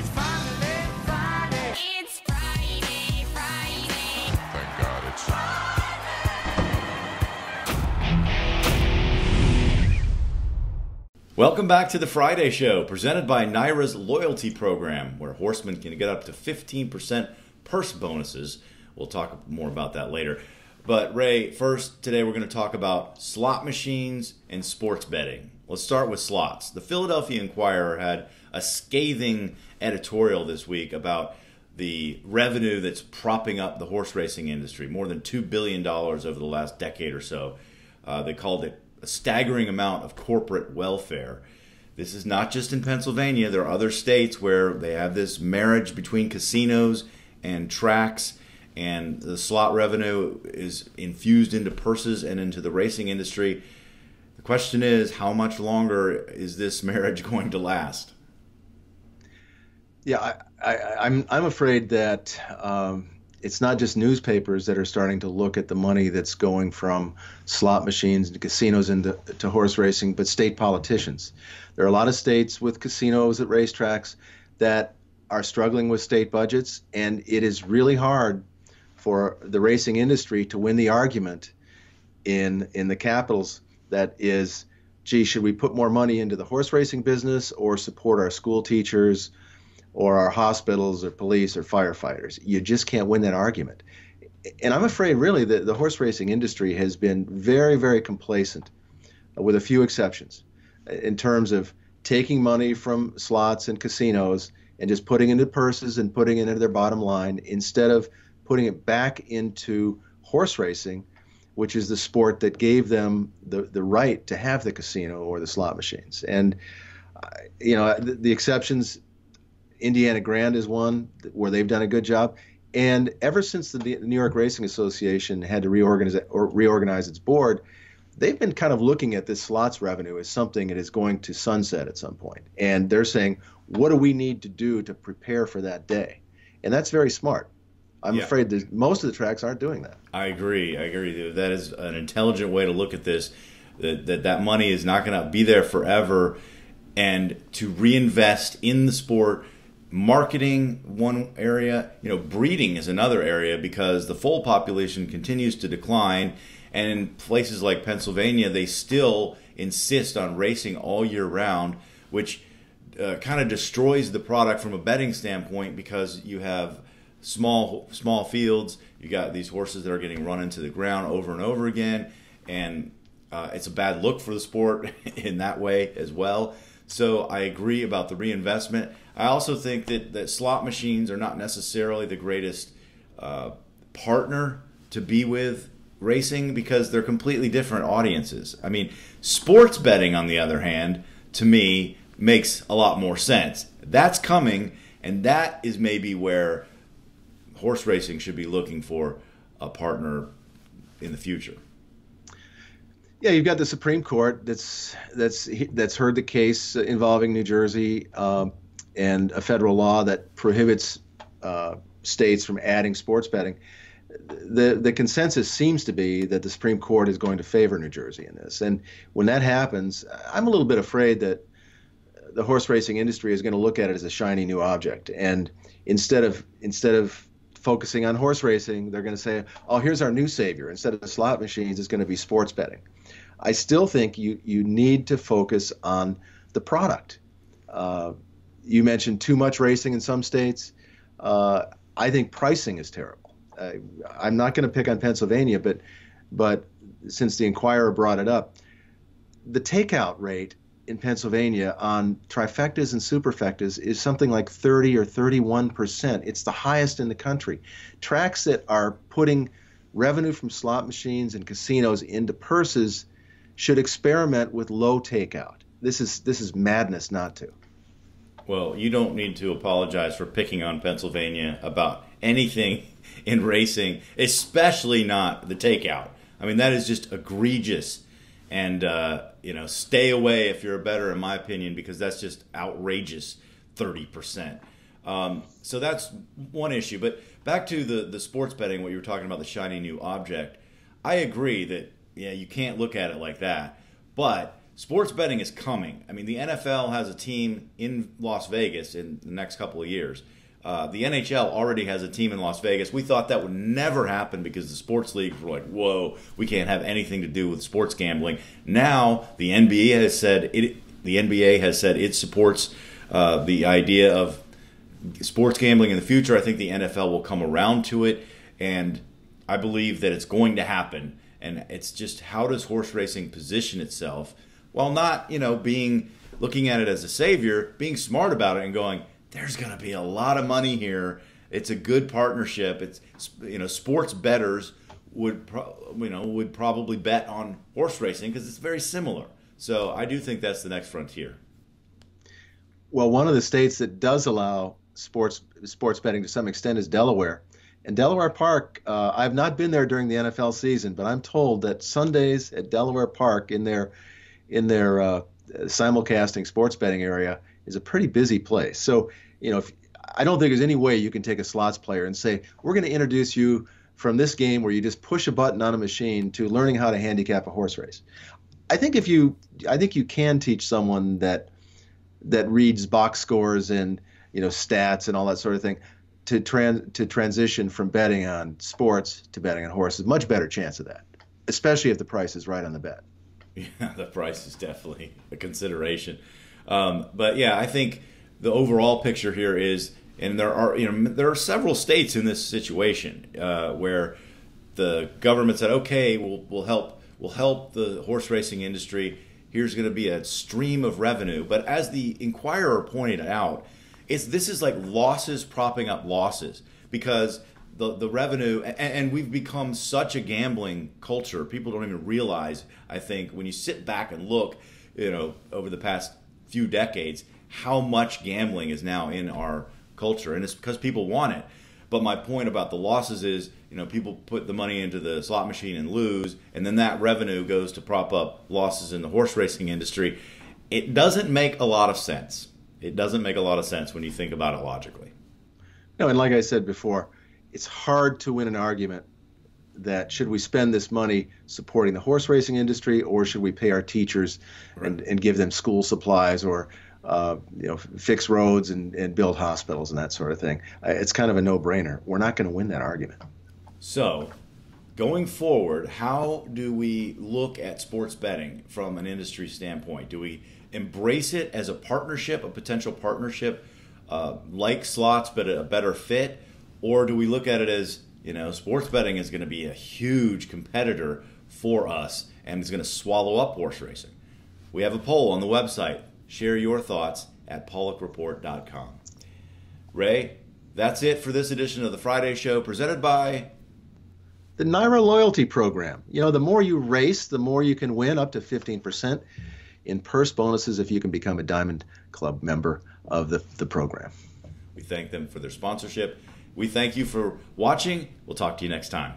It's finally Friday. It's Friday, Friday. Thank God it's Welcome back to the Friday Show, presented by NYRA's loyalty program, where horsemen can get up to 15% purse bonuses. We'll talk more about that later. But Ray, first, today we're going to talk about slot machines and sports betting. Let's start with slots. The Philadelphia Inquirer had a scathing editorial this week about the revenue that's propping up the horse racing industry, more than $2 billion over the last decade or so. They called it a staggering amount of corporate welfare. This is not just in Pennsylvania. There are other states where they have this marriage between casinos and tracks, and the slot revenue is infused into purses and into the racing industry. The question is, how much longer is this marriage going to last? Yeah, I'm afraid that it's not just newspapers that are starting to look at the money that's going from slot machines and casinos into horse racing, but state politicians. There are a lot of states with casinos at racetracks that are struggling with state budgets, and it is really hard for the racing industry to win the argument in the capitals that is, gee, should we put more money into the horse racing business or support our school teachers or our hospitals or police or firefighters? You just can't win that argument. And I'm afraid really that the horse racing industry has been very, very complacent, with a few exceptions, in terms of taking money from slots and casinos and just putting it into purses and putting it into their bottom line instead of putting it back into horse racing, which is the sport that gave them the right to have the casino or the slot machines. And, the exceptions, Indiana Grand is one where they've done a good job. And ever since the New York Racing Association had to reorganize its board, they've been kind of looking at this slots revenue as something that is going to sunset at some point. And they're saying, what do we need to do to prepare for that day? And that's very smart. I'm afraid that most of the tracks aren't doing that. I agree. That is an intelligent way to look at this, that money is not going to be there forever, and to reinvest in the sport. Marketing, one area, breeding is another area, because the foal population continues to decline, and in places like Pennsylvania, they still insist on racing all year round, which kind of destroys the product from a betting standpoint, because you have small fields, you got these horses that are getting run into the ground over and over again, and it's a bad look for the sport in that way as well. So I agree about the reinvestment. I also think that slot machines are not necessarily the greatest partner to be with racing, because they're completely different audiences. I mean, sports betting, on the other hand, to me, makes a lot more sense. That's coming, and that is maybe where horse racing should be looking for a partner in the future. Yeah, you've got the Supreme Court that's heard the case involving New Jersey and a federal law that prohibits states from adding sports betting. The consensus seems to be that the Supreme Court is going to favor New Jersey in this. And when that happens, I'm a little bit afraid that the horse racing industry is going to look at it as a shiny new object. And instead of focusing on horse racing, they're going to say, oh, here's our new savior. Instead of the slot machines, it's going to be sports betting. I still think you need to focus on the product. You mentioned too much racing in some states. I think pricing is terrible. I'm not going to pick on Pennsylvania, but since the Inquirer brought it up, the takeout rate in Pennsylvania on trifectas and superfectas is something like 30 or 31%. It's the highest in the country. Tracks that are putting revenue from slot machines and casinos into purses should experiment with low takeout. This is madness not to. Well, you don't need to apologize for picking on Pennsylvania about anything in racing, especially not the takeout. I mean, that is just egregious. And, stay away if you're a bettor, in my opinion, because that's just outrageous, 30%. So that's one issue. But back to the sports betting, what you were talking about, the shiny new object. I agree that, you can't look at it like that. But sports betting is coming. I mean, the NFL has a team in Las Vegas in the next couple of years. The NHL already has a team in Las Vegas. We thought that would never happen because the sports leagues were like, whoa, we can't have anything to do with sports gambling. Now the NBA has said it supports the idea of sports gambling in the future. I think the NFL will come around to it, and I believe that it's going to happen. And it's just, how does horse racing position itself while not, looking at it as a savior, being smart about it and going, there's going to be a lot of money here. It's a good partnership. It's, sports bettors would probably bet on horse racing because it's very similar. So I do think that's the next frontier. Well, one of the states that does allow sports betting to some extent is Delaware. And Delaware Park, I've not been there during the NFL season, but I'm told that Sundays at Delaware Park in their simulcasting sports betting area is a pretty busy place. So, I don't think there's any way you can take a slots player and say, we're going to introduce you from this game where you just push a button on a machine to learning how to handicap a horse race. I think you can teach someone that reads box scores and stats and all that sort of thing to transition from betting on sports to betting on horses. Much better chance of that, especially if the price is right on the bet. Yeah, the price is definitely a consideration. But yeah, I think the overall picture here is, and there are several states in this situation where the government said, okay, we'll help the horse racing industry. Here's going to be a stream of revenue. But as the Inquirer pointed out, this is like losses propping up losses, because the revenue, and we've become such a gambling culture. People don't even realize, I think, when you sit back and look, over the past few decades, how much gambling is now in our culture. And it's because people want it. But my point about the losses is, people put the money into the slot machine and lose, and then that revenue goes to prop up losses in the horse racing industry. It doesn't make a lot of sense. It doesn't make a lot of sense when you think about it logically. No, and like I said before, it's hard to win an argument that should we spend this money supporting the horse racing industry, or should we pay our teachers and give them school supplies, or fix roads and build hospitals and that sort of thing. It's kind of a no-brainer. We're not going to win that argument. So, going forward, how do we look at sports betting from an industry standpoint? Do we embrace it as a partnership, a potential partnership, like slots but a better fit? Or do we look at it as, sports betting is going to be a huge competitor for us and is going to swallow up horse racing? We have a poll on the website. Share your thoughts at PaulickReport.com. Ray, that's it for this edition of the Friday Show, presented by the NYRA loyalty program. The more you race, the more you can win, up to 15% in purse bonuses if you can become a Diamond Club member of the program. We thank them for their sponsorship. We thank you for watching. We'll talk to you next time.